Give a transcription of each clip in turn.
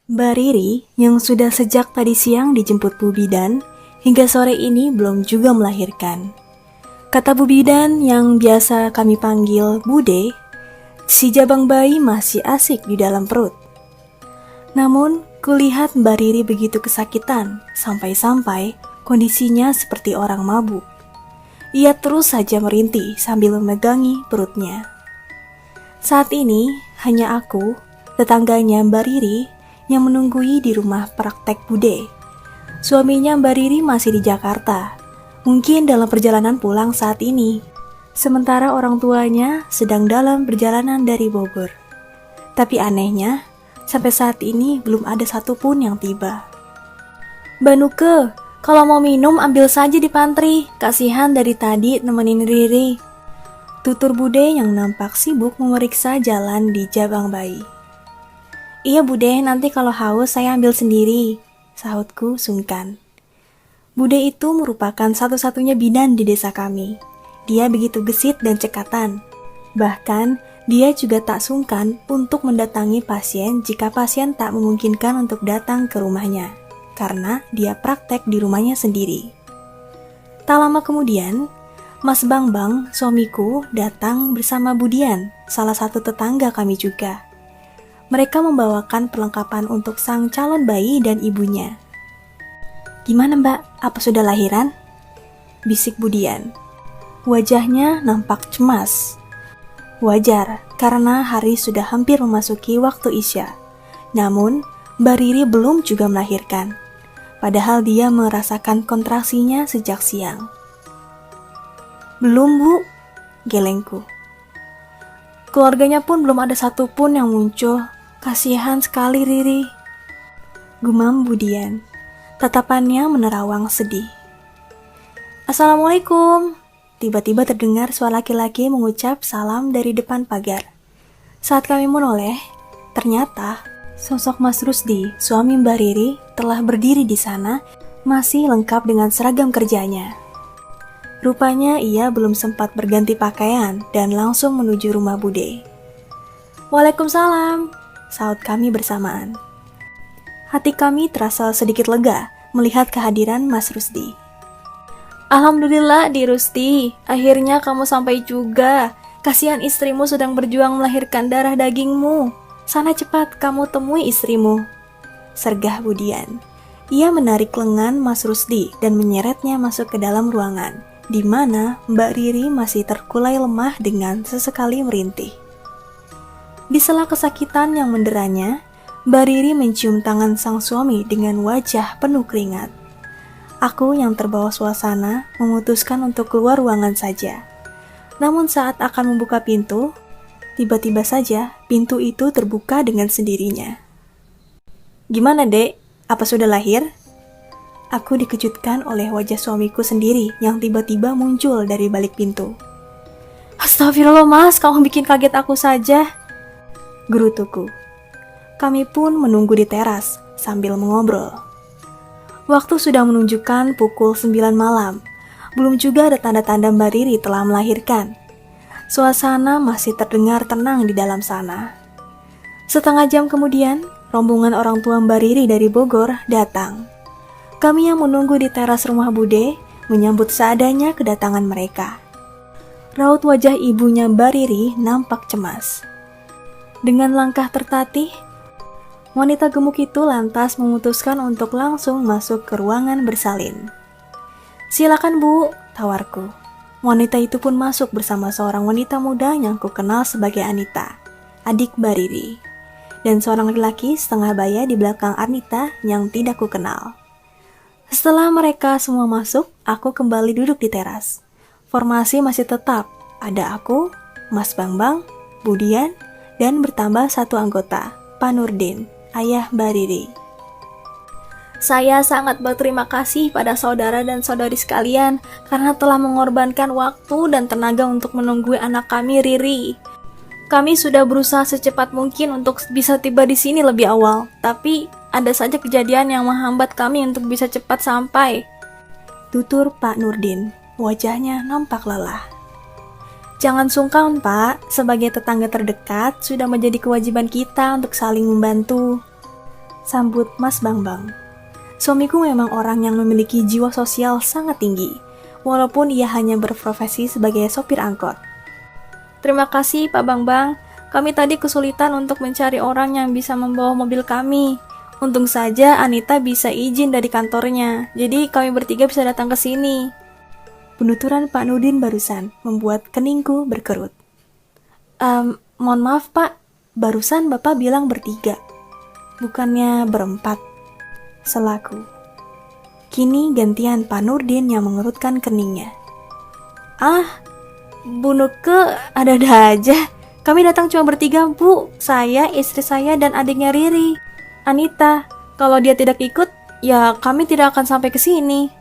Mbak Riri yang sudah sejak tadi siang dijemput Bu Bidan, hingga sore ini belum juga melahirkan. Kata Bu Bidan yang biasa kami panggil Bude, si jabang bayi masih asik di dalam perut. Namun, kulihat Mbak Riri begitu kesakitan, sampai-sampai kondisinya seperti orang mabuk. Ia terus saja merintih sambil memegangi perutnya. Saat ini, hanya aku, tetangganya Mbak Riri, yang menunggui di rumah praktek Bude. Suaminya Mbak Riri masih di Jakarta, mungkin dalam perjalanan pulang saat ini. Sementara orang tuanya sedang dalam perjalanan dari Bogor. Tapi anehnya, sampai saat ini belum ada satupun yang tiba. Mbak Nuke, kalau mau minum ambil saja di pantry, kasihan dari tadi nemenin Riri. Tutur Bude yang nampak sibuk memeriksa jalan di jabang bayi. Iya Bude, nanti kalau haus saya ambil sendiri, sahutku sungkan. Bude itu merupakan satu-satunya bidan di desa kami. Dia begitu gesit dan cekatan. Bahkan, dia juga tak sungkan untuk mendatangi pasien jika pasien tak memungkinkan untuk datang ke rumahnya, karena dia praktek di rumahnya sendiri. Tak lama kemudian, Mas Bangbang, suamiku, datang bersama Budian, salah satu tetangga kami juga. Mereka membawakan perlengkapan untuk sang calon bayi dan ibunya. Gimana Mbak, apa sudah lahiran? Bisik Budian. Wajahnya nampak cemas. Wajar, karena hari sudah hampir memasuki waktu Isya. Namun, Mbak Riri belum juga melahirkan. Padahal dia merasakan kontraksinya sejak siang. Belum Bu, gelengku. Keluarganya pun belum ada satupun yang muncul. Kasihan sekali Riri. Gumam Budian. Tatapannya menerawang sedih. Assalamualaikum. Tiba-tiba terdengar suara laki-laki mengucap salam dari depan pagar. Saat kami menoleh, ternyata sosok Mas Rusdi, suami Mbak Riri, telah berdiri di sana, masih lengkap dengan seragam kerjanya. Rupanya ia belum sempat berganti pakaian dan langsung menuju rumah Bude. Waalaikumsalam, sahut kami bersamaan. Hati kami terasa sedikit lega melihat kehadiran Mas Rusdi. Alhamdulillah Di Rusdi, akhirnya kamu sampai juga. Kasihan istrimu sedang berjuang melahirkan darah dagingmu. Sana cepat kamu temui istrimu, sergah Budian. Ia menarik lengan Mas Rusdi dan menyeretnya masuk ke dalam ruangan, di mana Mbak Riri masih terkulai lemah dengan sesekali merintih. Di sela kesakitan yang menderanya, Mbak Riri mencium tangan sang suami dengan wajah penuh keringat. Aku yang terbawa suasana memutuskan untuk keluar ruangan saja. Namun saat akan membuka pintu, tiba-tiba saja pintu itu terbuka dengan sendirinya. Gimana Dek? Apa sudah lahir? Aku dikejutkan oleh wajah suamiku sendiri yang tiba-tiba muncul dari balik pintu. Astagfirullah Mas, kamu bikin kaget aku saja, gerutuku. Kami pun menunggu di teras sambil mengobrol. Waktu sudah menunjukkan pukul 9 malam. Belum juga ada tanda-tanda Mbak Riri telah melahirkan. Suasana masih terdengar tenang di dalam sana. Setengah jam kemudian, rombongan orang tua Mbak Riri dari Bogor datang. Kami yang menunggu di teras rumah Bude menyambut seadanya kedatangan mereka. Raut wajah ibunya Mbak Riri nampak cemas. Dengan langkah tertatih, wanita gemuk itu lantas memutuskan untuk langsung masuk ke ruangan bersalin. Silakan Bu, tawarku. Wanita itu pun masuk bersama seorang wanita muda yang kukenal sebagai Anita, adik Mbak Riri, dan seorang laki-laki setengah baya di belakang Anita yang tidak kukenal. Setelah mereka semua masuk, aku kembali duduk di teras. Formasi masih tetap, ada aku, Mas Bangbang, Budian, dan bertambah satu anggota, Pak Nurdin, ayah Mbak Riri. Saya sangat berterima kasih pada saudara dan saudari sekalian karena telah mengorbankan waktu dan tenaga untuk menunggu anak kami Riri. Kami sudah berusaha secepat mungkin untuk bisa tiba di sini lebih awal, tapi ada saja kejadian yang menghambat kami untuk bisa cepat sampai. Tutur Pak Nurdin, wajahnya nampak lelah. Jangan sungkan Pak, sebagai tetangga terdekat sudah menjadi kewajiban kita untuk saling membantu. sambut Mas Bambang. Suamiku memang orang yang memiliki jiwa sosial sangat tinggi, walaupun ia hanya berprofesi sebagai sopir angkot. Terima kasih Pak Bambang, kami tadi kesulitan untuk mencari orang yang bisa membawa mobil kami. Untung saja Anita bisa izin dari kantornya, jadi kami bertiga bisa datang ke sini. Penuturan Pak Nurdin barusan membuat keningku berkerut. Mohon maaf Pak, barusan Bapak bilang bertiga, bukannya berempat. Selaku. Kini gantian Pak Nurdin yang mengerutkan keningnya. Bu Nuke, ada-ada aja. Kami datang cuma bertiga, Bu. Saya, istri saya, dan adiknya Riri. Anita, kalau dia tidak ikut, ya kami tidak akan sampai ke sini.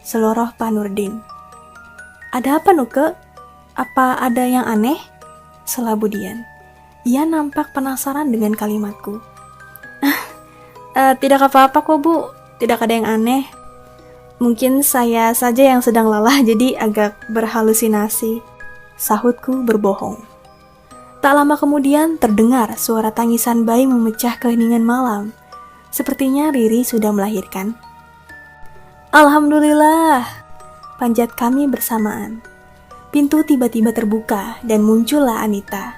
Seloroh Pak Nurdin. Ada apa Nuke? Apa ada yang aneh? Sela Budian. Ia nampak penasaran dengan kalimatku. Tidak apa-apa kok Bu, tidak ada yang aneh. Mungkin saya saja yang sedang lelah jadi agak berhalusinasi. Sahutku berbohong. Tak lama kemudian terdengar suara tangisan bayi memecah keheningan malam. Sepertinya Riri sudah melahirkan. Alhamdulillah, panjat kami bersamaan. Pintu tiba-tiba terbuka dan muncullah Anita.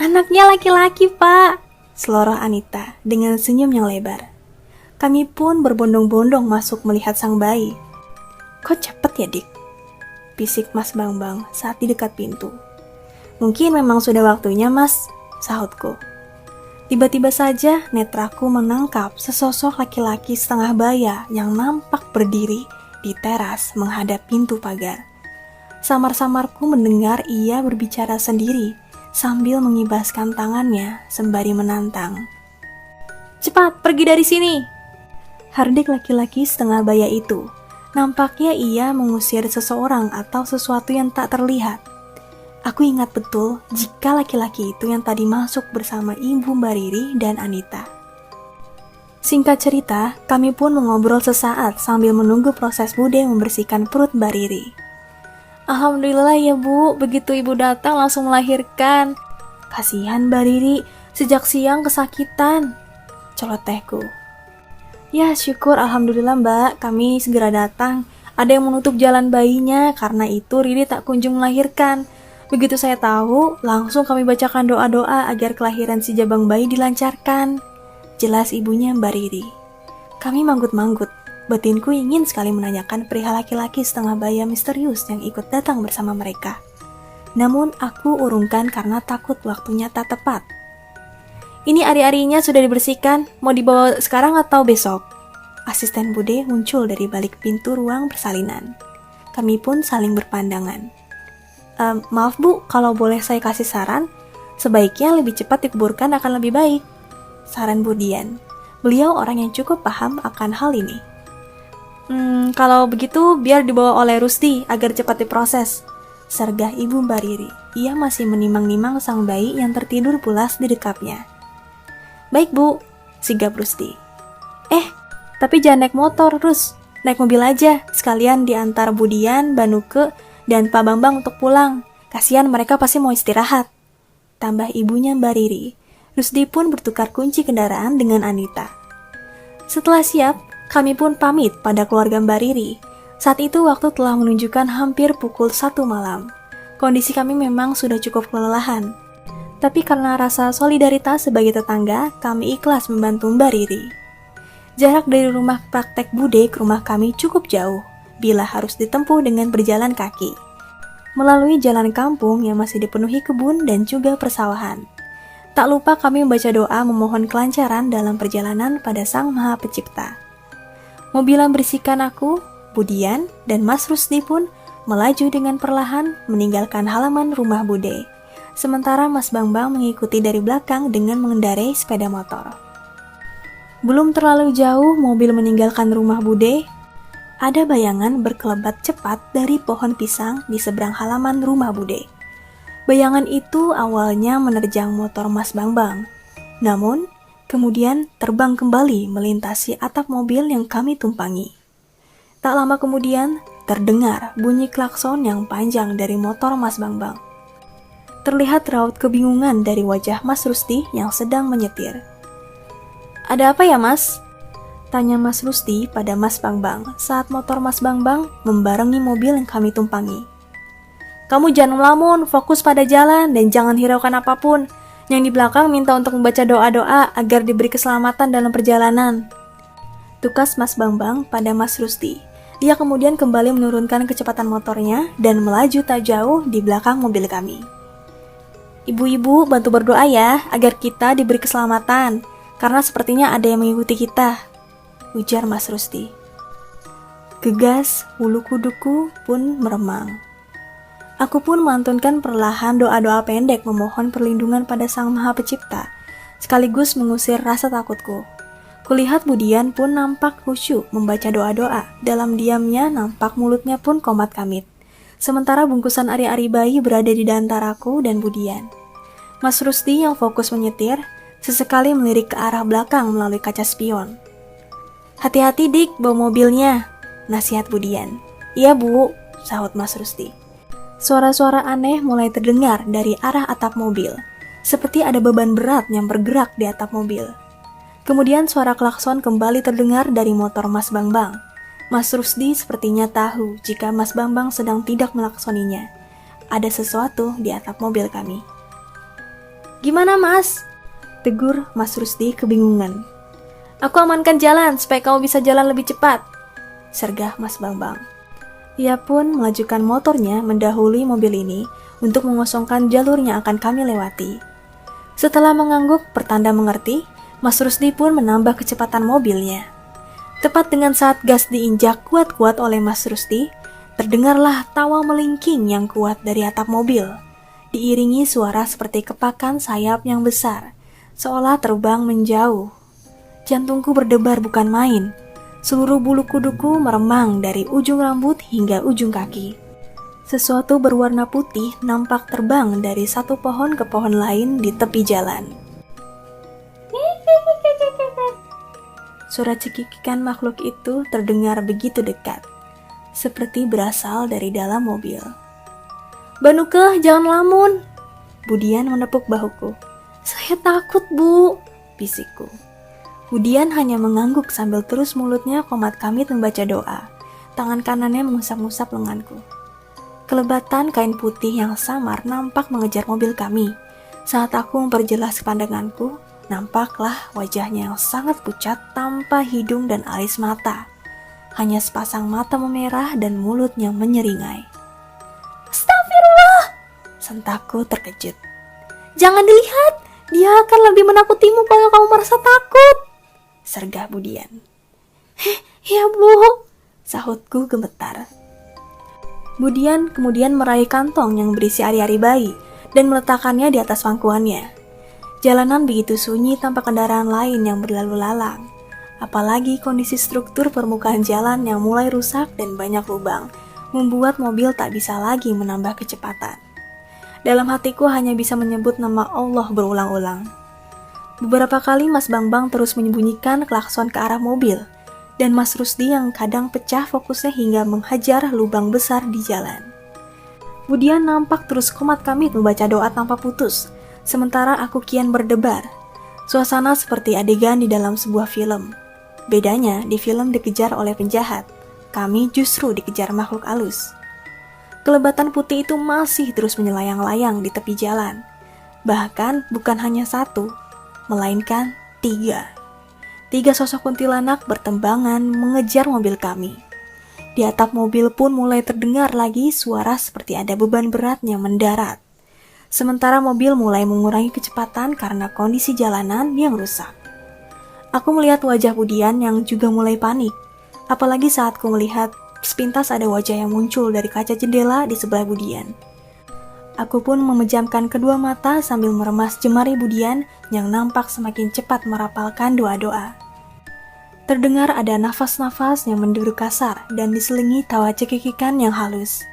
Anaknya laki-laki Pak, seloroh Anita dengan senyum yang lebar. Kami pun berbondong-bondong masuk melihat sang bayi. Kok cepet ya dik? Bisik Mas Bambang saat di dekat pintu. Mungkin memang sudah waktunya Mas, sahutku. Tiba-tiba saja netraku menangkap sesosok laki-laki setengah baya yang nampak berdiri di teras menghadap pintu pagar. Samar-samarku mendengar ia berbicara sendiri sambil mengibaskan tangannya sembari menantang. Cepat, pergi dari sini! Hardik laki-laki setengah baya itu. Nampaknya ia mengusir seseorang atau sesuatu yang tak terlihat. Aku ingat betul jika laki-laki itu yang tadi masuk bersama Ibu Mbak Riri dan Anita. Singkat cerita, kami pun mengobrol sesaat sambil menunggu proses Bude membersihkan perut Mbak Riri. Alhamdulillah ya Bu, begitu Ibu datang langsung melahirkan. Kasihan Mbak Riri, sejak siang kesakitan. Celotehku. Ya syukur Alhamdulillah Mbak, kami segera datang. Ada yang menutup jalan bayinya, karena itu Riri tak kunjung melahirkan. Begitu saya tahu, langsung kami bacakan doa-doa agar kelahiran si jabang bayi dilancarkan. Jelas ibunya Mbak Riri. Kami manggut-manggut. Batinku ingin sekali menanyakan perihal laki-laki setengah baya misterius yang ikut datang bersama mereka. Namun aku urungkan karena takut waktunya tak tepat. Ini ari-arinya sudah dibersihkan, mau dibawa sekarang atau besok? Asisten Bude muncul dari balik pintu ruang persalinan. Kami pun saling berpandangan. Maaf Bu, kalau boleh saya kasih saran, sebaiknya lebih cepat dikuburkan akan lebih baik. Saran Budian. Beliau orang yang cukup paham akan hal ini. Kalau begitu biar dibawa oleh Rusdi agar cepat diproses. Sergah Ibu Mbak Riri. Ia masih menimang-nimang sang bayi yang tertidur pulas di dekapnya. Baik Bu, sigap Rusdi. Tapi jangan naik motor, Rus. Naik mobil aja, sekalian diantar Budian, Banuke, dan Pak Bambang untuk pulang. Kasihan mereka pasti mau istirahat. Tambah ibunya Mbak Riri. Rusdi pun bertukar kunci kendaraan dengan Anita. Setelah siap, kami pun pamit pada keluarga Mbak Riri. Saat itu waktu telah menunjukkan hampir pukul 1 malam. Kondisi kami memang sudah cukup kelelahan. Tapi karena rasa solidaritas sebagai tetangga, kami ikhlas membantu Mbak Riri. Jarak dari rumah praktek Bude ke rumah kami cukup jauh, bila harus ditempuh dengan berjalan kaki. Melalui jalan kampung yang masih dipenuhi kebun dan juga persawahan. Tak lupa kami membaca doa memohon kelancaran dalam perjalanan pada Sang Maha Pencipta. Mobil yang bersihkan aku, Budian, dan Mas Rusdi pun melaju dengan perlahan meninggalkan halaman rumah Bude. Sementara Mas Bambang mengikuti dari belakang dengan mengendarai sepeda motor. Belum terlalu jauh mobil meninggalkan rumah Bude, ada bayangan berkelebat cepat dari pohon pisang di seberang halaman rumah Bude. Bayangan itu awalnya menerjang motor Mas Bambang, namun kemudian terbang kembali melintasi atap mobil yang kami tumpangi. Tak lama kemudian, terdengar bunyi klakson yang panjang dari motor Mas Bambang. Terlihat raut kebingungan dari wajah Mas Rusdi yang sedang menyetir. Ada apa ya, Mas? Tanya Mas Rusdi pada Mas Bambang saat motor Mas Bambang membarengi mobil yang kami tumpangi. Kamu jangan melamun, fokus pada jalan dan jangan hiraukan apapun. Yang di belakang minta untuk membaca doa-doa agar diberi keselamatan dalam perjalanan. Tukas Mas Bambang pada Mas Rusdi. Ia kemudian kembali menurunkan kecepatan motornya dan melaju tak jauh di belakang mobil kami. Ibu-ibu bantu berdoa ya agar kita diberi keselamatan, karena sepertinya ada yang mengikuti kita, ujar Mas Rusdi. Gegas, bulu kuduku pun meremang. Aku pun melantunkan perlahan doa-doa pendek memohon perlindungan pada Sang Maha Pencipta, sekaligus mengusir rasa takutku. Kulihat Budian pun nampak khusyuk membaca doa-doa, dalam diamnya nampak mulutnya pun komat kamit. Sementara bungkusan ari-ari bayi berada di antaraku dan Budian. Mas Rusdi yang fokus menyetir, sesekali melirik ke arah belakang melalui kaca spion. Hati-hati Dik, bawa mobilnya, nasihat Budian. Iya Bu, sahut Mas Rusdi. Suara-suara aneh mulai terdengar dari arah atap mobil, seperti ada beban berat yang bergerak di atap mobil. Kemudian suara klakson kembali terdengar dari motor Mas Bambang. Mas Rusdi sepertinya tahu jika Mas Bambang sedang tidak melaksoninya. Ada sesuatu di atap mobil kami. Gimana Mas? Tegur Mas Rusdi kebingungan. Aku amankan jalan supaya kamu bisa jalan lebih cepat, sergah Mas Bambang. Ia pun melajukan motornya mendahului mobil ini untuk mengosongkan jalur yang akan kami lewati. Setelah mengangguk pertanda mengerti, Mas Rusdi pun menambah kecepatan mobilnya. Tepat dengan saat gas diinjak kuat-kuat oleh Mas Rusdi, terdengarlah tawa melingking yang kuat dari atap mobil, diiringi suara seperti kepakan sayap yang besar, seolah terbang menjauh. Jantungku berdebar bukan main. Seluruh bulu kuduku meremang dari ujung rambut hingga ujung kaki. Sesuatu berwarna putih nampak terbang dari satu pohon ke pohon lain di tepi jalan. Suara cekikikan makhluk itu terdengar begitu dekat, seperti berasal dari dalam mobil. Banuke, jangan lamun. Budian menepuk bahuku. Saya takut, Bu, bisikku. Budian hanya mengangguk sambil terus mulutnya komat kamit membaca doa. Tangan kanannya mengusap-ngusap lenganku. Kelebatan kain putih yang samar nampak mengejar mobil kami. Saat aku memperjelas pandanganku, nampaklah wajahnya yang sangat pucat tanpa hidung dan alis mata. Hanya sepasang mata memerah dan mulutnya menyeringai. Astagfirullah! Sentakku terkejut. Jangan dilihat, dia akan lebih menakutimu kalau kamu merasa takut, sergah Budian. Ya Bu, sahutku gemetar. Budian kemudian meraih kantong yang berisi ari-ari bayi dan meletakkannya di atas pangkuannya. Jalanan begitu sunyi tanpa kendaraan lain yang berlalu lalang. Apalagi kondisi struktur permukaan jalan yang mulai rusak dan banyak lubang, membuat mobil tak bisa lagi menambah kecepatan. Dalam hatiku hanya bisa menyebut nama Allah berulang-ulang. Beberapa kali Mas Bambang terus menyembunyikan klakson ke arah mobil, dan Mas Rusdi yang kadang pecah fokusnya hingga menghajar lubang besar di jalan. Budian nampak terus komat kamit membaca doa tanpa putus, sementara aku kian berdebar. Suasana seperti adegan di dalam sebuah film. Bedanya, di film dikejar oleh penjahat, kami justru dikejar makhluk halus. Kelebatan putih itu masih terus menyelayang-layang di tepi jalan. Bahkan bukan hanya satu, melainkan tiga. Tiga sosok kuntilanak bertembangan mengejar mobil kami. Di atap mobil pun mulai terdengar lagi suara seperti ada beban berat yang mendarat. Sementara mobil mulai mengurangi kecepatan karena kondisi jalanan yang rusak. Aku melihat wajah Budian yang juga mulai panik. Apalagi saat ku melihat sepintas ada wajah yang muncul dari kaca jendela di sebelah Budian. Aku pun memejamkan kedua mata sambil meremas jemari Budian yang nampak semakin cepat merapalkan doa-doa. Terdengar ada nafas-nafas yang menderu kasar dan diselingi tawa cekikikan yang halus.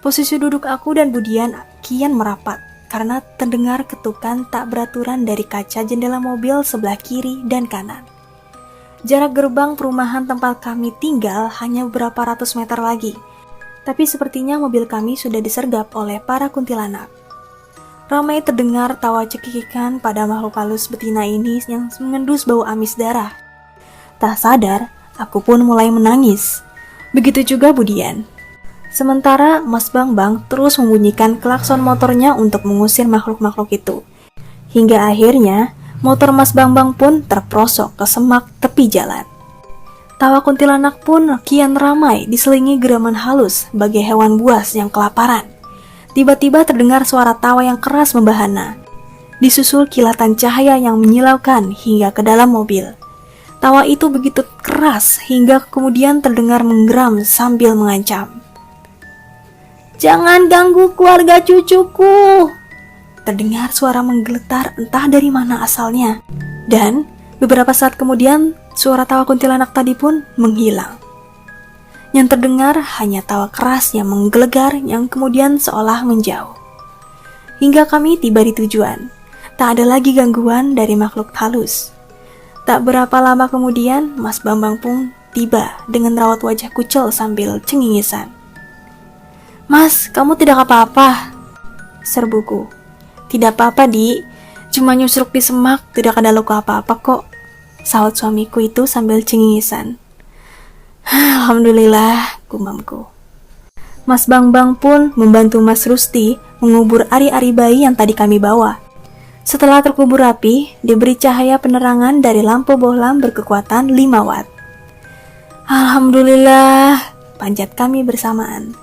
Posisi duduk aku dan Budian kian merapat karena terdengar ketukan tak beraturan dari kaca jendela mobil sebelah kiri dan kanan. Jarak gerbang perumahan tempat kami tinggal hanya beberapa ratus meter lagi, tapi sepertinya mobil kami sudah disergap oleh para kuntilanak. ramai terdengar tawa cekikikan pada makhluk halus betina ini yang mengendus bau amis darah. Tak sadar, aku pun mulai menangis. Begitu juga Budian. Sementara Mas Bambang terus membunyikan klakson motornya untuk mengusir makhluk-makhluk itu. Hingga akhirnya, motor Mas Bambang pun terprosok ke semak tepi jalan. Tawa kuntilanak pun kian ramai diselingi geraman halus bagi hewan buas yang kelaparan. Tiba-tiba terdengar suara tawa yang keras membahana. Disusul kilatan cahaya yang menyilaukan hingga ke dalam mobil. Tawa itu begitu keras hingga kemudian terdengar menggeram sambil mengancam. "Jangan ganggu keluarga cucuku!" Terdengar suara menggeletar entah dari mana asalnya. Dan beberapa saat kemudian suara tawa kuntilanak tadi pun menghilang. Yang terdengar hanya tawa keras yang menggelegar yang kemudian seolah menjauh. Hingga kami tiba di tujuan, tak ada lagi gangguan dari makhluk halus. Tak berapa lama kemudian, Mas Bambang pun tiba dengan raut wajah kucel sambil cengingisan. "Mas, kamu tidak apa-apa?" serbuku. "Tidak apa-apa, Di. Cuma nyusruk di semak, tidak ada luka apa-apa kok," sahut suamiku itu sambil cengingisan. "Alhamdulillah," gumamku. Mas Bambang pun membantu Mas Rusti mengubur ari-ari bayi yang tadi kami bawa. Setelah terkubur rapi, diberi cahaya penerangan dari lampu bohlam berkekuatan 5 watt. "Alhamdulillah," panjat kami bersamaan.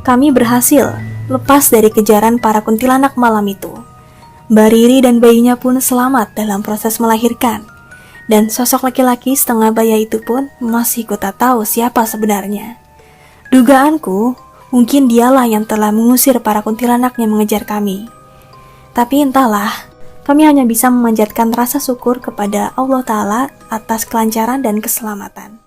Kami berhasil lepas dari kejaran para kuntilanak malam itu. Mbak Riri dan bayinya pun selamat dalam proses melahirkan. Dan sosok laki-laki setengah baya itu pun masih ku tak tahu siapa sebenarnya. Dugaanku, mungkin dialah yang telah mengusir para kuntilanak yang mengejar kami. Tapi entahlah, kami hanya bisa memanjatkan rasa syukur kepada Allah Ta'ala atas kelancaran dan keselamatan.